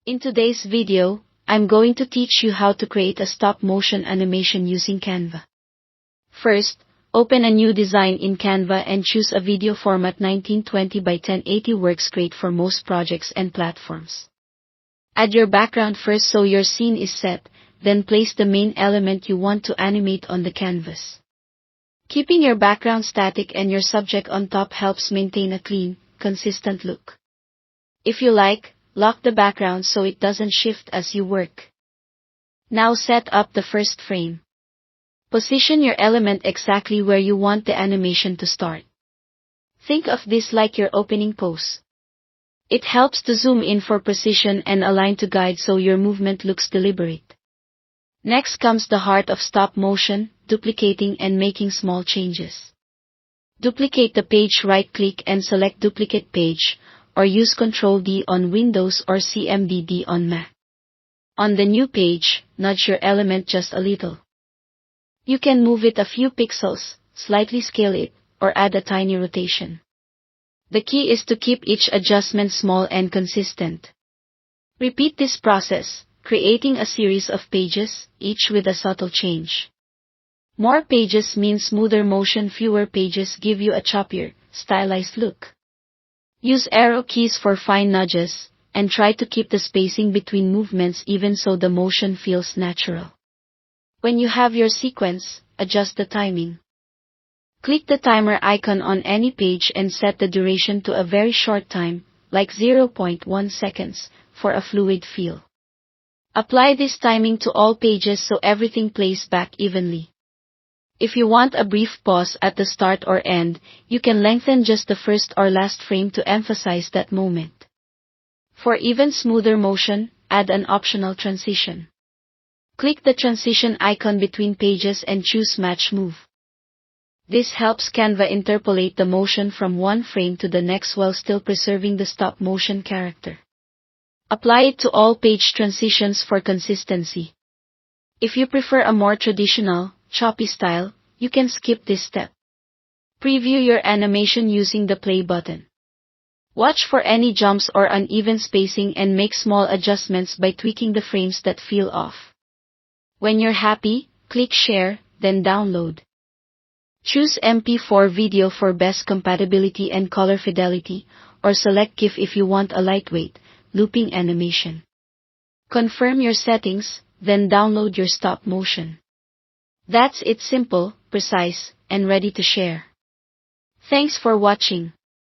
In today's video, I'm going to teach you how to create a stop-motion animation using Canva. First, open a new design in Canva and choose a video format 1920 by 1080 works great for most projects and platforms. Add your background first so your scene is set, then place the main element you want to animate on the canvas. Keeping your background static and your subject on top helps maintain a clean, consistent look. If you like, lock the background so it doesn't shift as you work. Now set up the first frame. Position your element exactly where you want the animation to start. Think of this like your opening pose. It helps to zoom in for precision and align to guide so your movement looks deliberate. Next comes the heart of stop motion, duplicating and making small changes. Duplicate the page, right-click and select Duplicate Page, or use Ctrl-D on Windows or Ctrl+D on Mac. On the new page, nudge your element just a little. You can move it a few pixels, slightly scale it, or add a tiny rotation. The key is to keep each adjustment small and consistent. Repeat this process, creating a series of pages, each with a subtle change. More pages mean smoother motion, fewer pages give you a choppier, stylized look. Use arrow keys for fine nudges, and try to keep the spacing between movements even so the motion feels natural. When you have your sequence, adjust the timing. Click the timer icon on any page and set the duration to a very short time, like 0.1 seconds, for a fluid feel. Apply this timing to all pages so everything plays back evenly. If you want a brief pause at the start or end, you can lengthen just the first or last frame to emphasize that moment. For even smoother motion, add an optional transition. Click the transition icon between pages and choose Match Move. This helps Canva interpolate the motion from one frame to the next while still preserving the stop-motion character. Apply it to all page transitions for consistency. If you prefer a more traditional, choppy style, you can skip this step. Preview your animation using the play button. Watch for any jumps or uneven spacing and make small adjustments by tweaking the frames that feel off. When you're happy, click Share, then download. Choose MP4 video for best compatibility and color fidelity, or select GIF if you want a lightweight, looping animation. Confirm your settings, then download your stop motion. That's it, simple, precise, and ready to share. Thanks for watching.